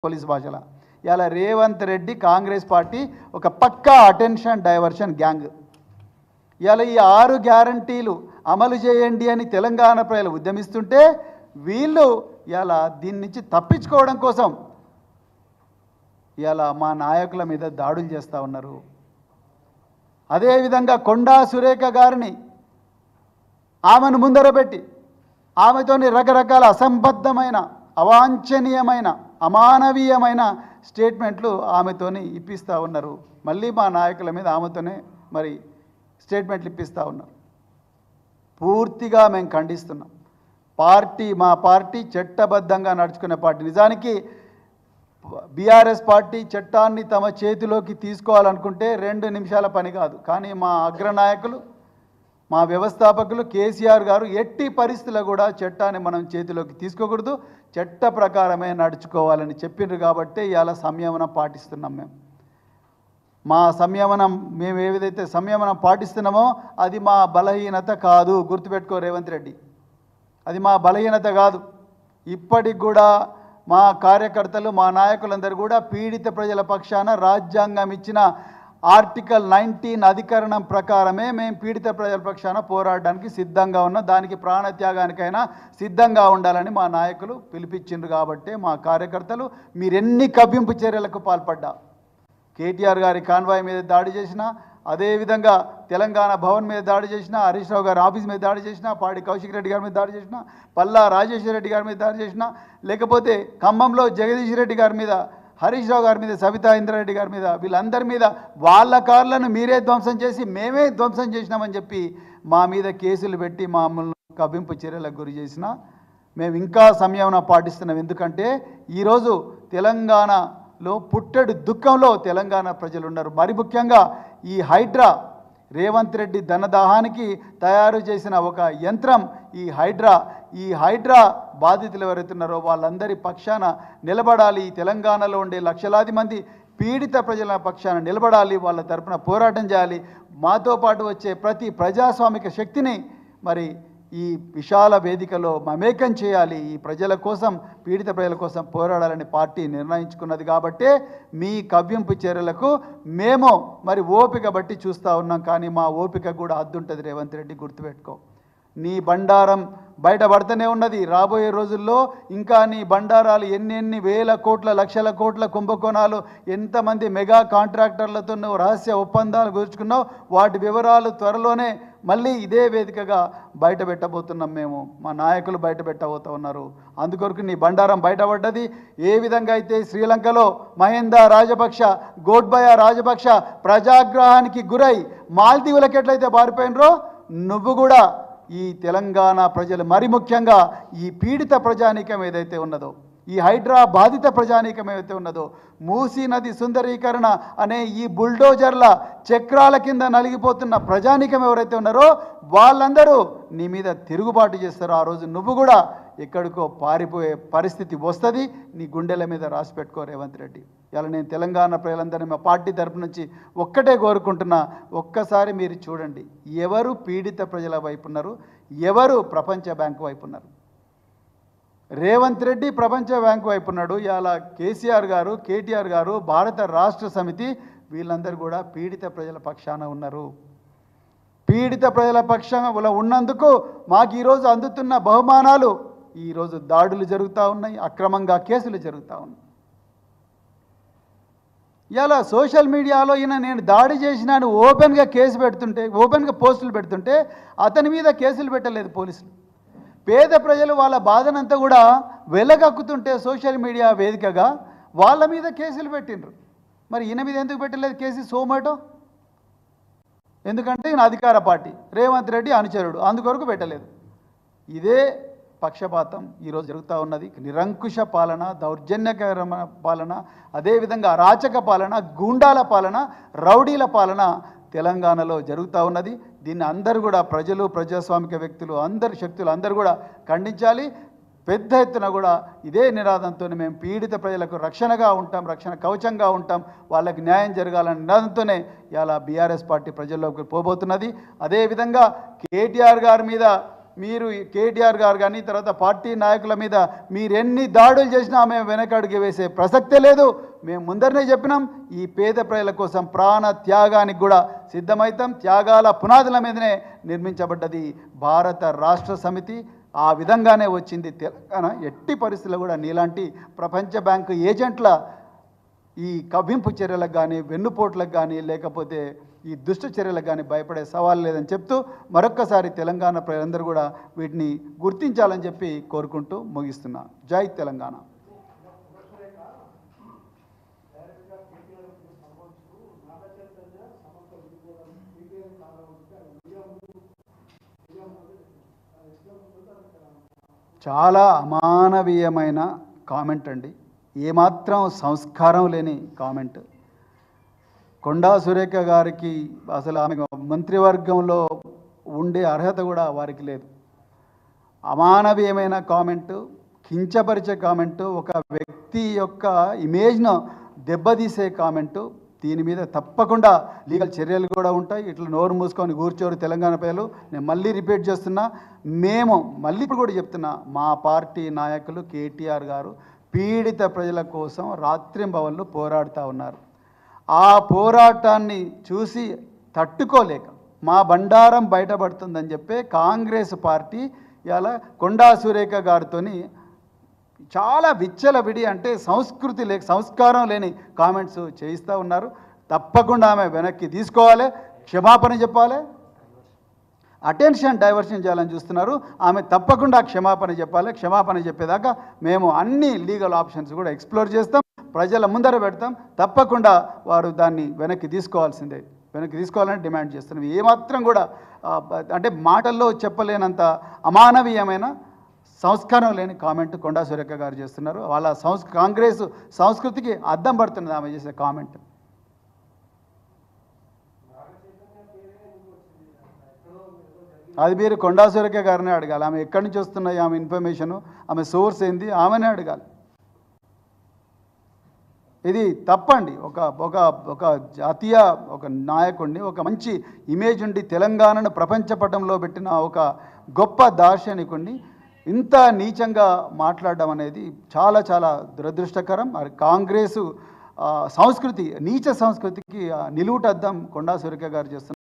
Police భాషలో ఇలా Revanth Reddy Congress party ఒక పక్కా అటెన్షన్ డైవర్షన్ గ్యాంగ్. ఇలా ఈ 6 గ్యారంటీలు అమలు చేయండి అని తెలంగాణ ప్రజలు ఉద్యమిస్తుంటే వీళ్ళు ఇలా దీని నుంచి తప్పించుకోవడం కోసం ఇలా మా నాయకుల మీద దాడులు చేస్తూ ఉన్నారు. అదేవిధంగా కొండా సురేఖ గారిని ఆమెను ముందర పెట్టి ఆమెతోని రకరకాల అసంబద్ధమైన అవాంఛనీయమైన అమానవీయమైన స్టేట్మెంట్లు ఆమెతోని ఇప్పిస్తూ ఉన్నారు. మళ్ళీ మా నాయకుల మీద ఆమెతోనే మరి స్టేట్మెంట్లు ఇప్పిస్తూ ఉన్నారు. పూర్తిగా మేము ఖండిస్తున్నాం. మా పార్టీ చట్టబద్ధంగా నడుచుకునే పార్టీ. నిజానికి బీఆర్ఎస్ పార్టీ చట్టాన్ని తమ చేతిలోకి తీసుకోవాలనుకుంటే 2 నిమిషాల పని కాదు. కానీ మా అగ్రనాయకులు మా వ్యవస్థాపకులు కేసీఆర్ గారు ఎట్టి పరిస్థితుల్లో కూడా చట్టాన్ని మనం చేతిలోకి తీసుకోకూడదు, చట్ట ప్రకారమే నడుచుకోవాలని చెప్పిండ్రు. కాబట్టి ఇవాళ సంయమనం పాటిస్తున్నాం. మేము ఏదైతే సంయమనం పాటిస్తున్నామో అది మా బలహీనత కాదు. గుర్తుపెట్టుకో రేవంత్ రెడ్డి, అది మా బలహీనత కాదు. ఇప్పటికి కూడా మా కార్యకర్తలు మా నాయకులందరూ కూడా పీడిత ప్రజల పక్షాన రాజ్యాంగం ఇచ్చిన ఆర్టికల్ 19 అధికరణం ప్రకారమే మేము పీడిత ప్రజల పక్షాన పోరాడడానికి సిద్ధంగా ఉన్నాం. దానికి ప్రాణత్యాగానికైనా సిద్ధంగా ఉండాలని మా నాయకులు పిలిపించిండ్రు. కాబట్టి మా కార్యకర్తలు మీరెన్ని కవ్వింపు చర్యలకు పాల్పడ్డా, కేటీఆర్ గారి కాన్వాయ్ మీద దాడి చేసినా, అదేవిధంగా తెలంగాణ భవన్ మీద దాడి చేసినా, హరీష్ రావు గారి ఆఫీస్ మీద దాడి చేసినా, పాడి కౌశిక్ రెడ్డి గారి మీద దాడి చేసినా, పల్లా రాజేశ్వర రెడ్డి గారి మీద దాడి చేసినా, లేకపోతే ఖమ్మంలో జగదీష్ రెడ్డి గారి మీద, హరీష్ రావు గారి మీద, సబితా ఇంద్రారెడ్డి గారి మీద, వీళ్ళందరి మీద వాళ్ళ కార్లను మీరే ధ్వంసం చేసి మేమే ధ్వంసం చేసినామని చెప్పి మా మీద కేసులు పెట్టి మమ్మల్ని కవ్వింపు చర్యలకు గురి చేసినా మేము ఇంకా సంయమనం పాటిస్తున్నాం. ఎందుకంటే ఈరోజు తెలంగాణలో పుట్టెడు దుఃఖంలో తెలంగాణ ప్రజలు ఉన్నారు. మరి ముఖ్యంగా ఈ హైడ్రా రేవంత్ రెడ్డి ధనదాహానికి తయారు చేసిన ఒక యంత్రం ఈ హైడ్రా బాధితులు ఎవరైతున్నారో వాళ్ళందరి పక్షాన నిలబడాలి. తెలంగాణలో ఉండే లక్షలాది మంది పీడిత ప్రజల పక్షాన నిలబడాలి, వాళ్ళ తరపున పోరాటం చేయాలి. మాతో పాటు వచ్చే ప్రతి ప్రజాస్వామిక శక్తిని మరి ఈ విశాల వేదికలో మమేకం చేయాలి. ఈ ప్రజల కోసం, పీడిత ప్రజల కోసం పోరాడాలని పార్టీ నిర్ణయించుకున్నది. కాబట్టే మీ కవ్వింపు చర్యలకు మేము మరి ఓపిక బట్టి చూస్తూ ఉన్నాం. కానీ మా ఓపిక కూడా అద్దుంటుంది రేవంత్ రెడ్డి, గుర్తుపెట్టుకో. నీ బండారం బయటపడుతూనే ఉన్నది. రాబోయే రోజుల్లో ఇంకా నీ బండారాలు ఎన్ని వేల కోట్ల లక్షల కోట్ల కుంభకోణాలు, ఎంతమంది మెగా కాంట్రాక్టర్లతో నువ్వు రహస్య ఒప్పందాలు కుదుర్చుకున్నావు, వాటి వివరాలు త్వరలోనే మళ్ళీ ఇదే వేదికగా బయట పెట్టబోతున్నాం. మా నాయకులు బయట పెట్టబోతూ ఉన్నారు. అందుకొరకు నీ బండారం బయటపడ్డది. ఏ విధంగా అయితే శ్రీలంకలో మహిందా రాజపక్ష, గోడ్బయ రాజపక్ష ప్రజాగ్రహానికి గురై మాల్దీవులకు ఎట్లయితే పారిపోయినరో, నువ్వు కూడా ఈ తెలంగాణ ప్రజలు, మరి ముఖ్యంగా ఈ పీడిత ప్రజానీకం ఏదైతే ఉన్నదో, ఈ హైడ్రా బాధిత ప్రజానీకం ఏదైతే ఉన్నదో, మూసీ నది సుందరీకరణ అనే ఈ బుల్డోజర్ల చక్రాల కింద నలిగిపోతున్న ప్రజానీకం ఎవరైతే ఉన్నారో వాళ్ళందరూ నీ మీద తిరుగుబాటు చేస్తారో ఆ రోజు నువ్వు కూడా ఎక్కడికో పారిపోయే పరిస్థితి వస్తుంది. నీ గుండెల మీద రాసి పెట్టుకో రేవంత్ రెడ్డి. ఇలా నేను తెలంగాణ ప్రజలందరినీ మా పార్టీ తరపు నుంచి ఒక్కటే కోరుకుంటున్నా, ఒక్కసారి మీరు చూడండి ఎవరు పీడిత ప్రజల వైపు ఉన్నారు, ఎవరు ప్రపంచ బ్యాంకు వైపు ఉన్నారు. రేవంత్ రెడ్డి ప్రపంచ బ్యాంకు వైపు ఉన్నాడు. ఇలా కేసీఆర్ గారు, కేటీఆర్ గారు, భారత రాష్ట్ర సమితి వీళ్ళందరూ కూడా పీడిత ప్రజల పక్షాన ఉన్నారు. పీడిత ప్రజల పక్షాన ఉన్నందుకు మాకు ఈరోజు అందుతున్న బహుమానాలు, ఈరోజు దాడులు జరుగుతూ ఉన్నాయి, అక్రమంగా కేసులు జరుగుతూ ఉన్నాయి. ఇలా సోషల్ మీడియాలో నేను దాడి చేసినాను ఓపెన్గా కేసు పెడుతుంటే, ఓపెన్గా పోస్టులు పెడుతుంటే అతని మీద కేసులు పెట్టలేదు పోలీసులు. పేద ప్రజలు వాళ్ళ బాధనంతా కూడా వెలగక్కుతుంటే సోషల్ మీడియా వేదికగా వాళ్ళ మీద కేసులు పెట్టిండ్రు. మరి ఈయన మీద ఎందుకు పెట్టలేదు కేసు? సోమాటో. ఎందుకంటే ఈయన అధికార పార్టీ, రేవంత్ రెడ్డి అనుచరుడు, అందుకొరకు పెట్టలేదు. ఇదే పక్షపాతం ఈరోజు జరుగుతూ ఉన్నది. నిరంకుశ పాలన, దౌర్జన్యకరమైన పాలన, అదేవిధంగా అరాచక పాలన, గూండాల పాలన, రౌడీల పాలన తెలంగాణలో జరుగుతూ ఉన్నది. దీన్ని అందరూ కూడా ప్రజలు, ప్రజాస్వామిక వ్యక్తులు, అందరు శక్తులు అందరూ కూడా ఖండించాలి. పెద్ద ఎత్తున కూడా ఇదే నినాదంతో మేము పీడిత ప్రజలకు రక్షణగా ఉంటాం, రక్షణ కవచంగా ఉంటాం, వాళ్ళకి న్యాయం జరగాలనే నినాదంతోనే ఇలా బీఆర్ఎస్ పార్టీ ప్రజల్లోకి పోబోతున్నది. అదేవిధంగా కేటీఆర్ గారి మీద మీరు కేటీఆర్ గారు కానీ తర్వాత పార్టీ నాయకుల మీద మీరెన్ని దాడులు చేసినా మేము వెనకడుగు వేసే ప్రసక్తే లేదు. మేము ముందరనే చెప్పినాం, ఈ పేద ప్రజల కోసం ప్రాణ త్యాగానికి కూడా సిద్ధమవుతాం. త్యాగాల పునాదుల మీదనే నిర్మించబడ్డది భారత రాష్ట్ర సమితి. ఆ విధంగానే వచ్చింది తెలంగాణ. ఎట్టి పరిస్థితుల్లో కూడా నీలాంటి ప్రపంచ బ్యాంకు ఏజెంట్ల ఈ కవ్వింపు చర్యలకు కానీ వెన్నుపోట్లకు కానీ లేకపోతే ఈ దుష్ట చర్యలకు కానీ భయపడే సవాల్ లేదని చెప్తూ మరొక్కసారి తెలంగాణ ప్రజలందరూ కూడా వీటిని గుర్తించాలని చెప్పి కోరుకుంటూ ముగిస్తున్నా. జై తెలంగాణ. చాలా అమానవీయమైన కామెంట్ అండి. ఏమాత్రం సంస్కారం లేని కామెంట్. కొండా సురేఖ గారికి అసలు ఆమె మంత్రివర్గంలో ఉండే అర్హత కూడా వారికి లేదు. అమానవీయమైన కామెంటు, కించపరిచే కామెంటు, ఒక వ్యక్తి యొక్క ఇమేజ్ను దెబ్బతీసే కామెంటు. దీని మీద తప్పకుండా లీగల్ చర్యలు కూడా ఉంటాయి. ఇట్లా నోరు మూసుకొని కూర్చోరు తెలంగాణ ప్రజలు. నేను మళ్ళీ రిపీట్ చేస్తున్నా, మేము మళ్ళీ ఇప్పుడు కూడా చెప్తున్నా, మా పార్టీ నాయకులు కేటీఆర్ గారు పీడిత ప్రజల కోసం రాత్రింబవళ్ళు పోరాడుతూ ఉన్నారు. ఆ పోరాటాన్ని చూసి తట్టుకోలేక మా బండారం బయటపడుతుందని చెప్పి కాంగ్రెస్ పార్టీ ఇలా కొండా సురేఖ గారితోని చాలా విచ్చలవిడి, అంటే సంస్కృతి లేక సంస్కారం లేని కామెంట్స్ చేయిస్తూ ఉన్నారు. తప్పకుండా ఆమె వెనక్కి తీసుకోవాలి, క్షమాపణ చెప్పాలి. అటెన్షన్ డైవర్షన్ చేయాలని చూస్తున్నారు. ఆమె తప్పకుండా క్షమాపణ చెప్పాలి. క్షమాపణ చెప్పేదాకా మేము అన్ని లీగల్ ఆప్షన్స్ కూడా ఎక్స్ప్లోర్ చేస్తాం, ప్రజల ముందర పెడతాం. తప్పకుండా వారు దాన్ని వెనక్కి తీసుకోవాల్సిందే, వెనక్కి తీసుకోవాలని డిమాండ్ చేస్తున్నాం. ఏమాత్రం కూడా అంటే మాటల్లో చెప్పలేనంత అమానవీయమైన సంస్కారం లేని కామెంట్ కొండా సురేఖ గారు చేస్తున్నారు. వాళ్ళ కాంగ్రెస్ సంస్కృతికి అద్దం పడుతున్నది ఆమె చేసే కామెంట్. అది మీరు కొండా సురేఖ గారినే అడగాలి. ఆమె ఎక్కడి నుంచి వస్తున్నాయి, ఆమె ఇన్ఫర్మేషను, ఆమె సోర్స్ ఏంది, ఆమెనే అడగాలి. ఇది తప్పండి. ఒక ఒక ఒక జాతీయ ఒక నాయకుడిని, ఒక మంచి ఇమేజ్ ఉండి తెలంగాణను ప్రపంచ పటంలో పెట్టిన ఒక గొప్ప దార్శనికుడిని ఇంత నీచంగా మాట్లాడడం అనేది చాలా చాలా దురదృష్టకరం. కాంగ్రెసు సంస్కృతి, నీచ సంస్కృతికి నిలువుటద్దం కొండా సురేఖ గారు చేస్తున్నారు.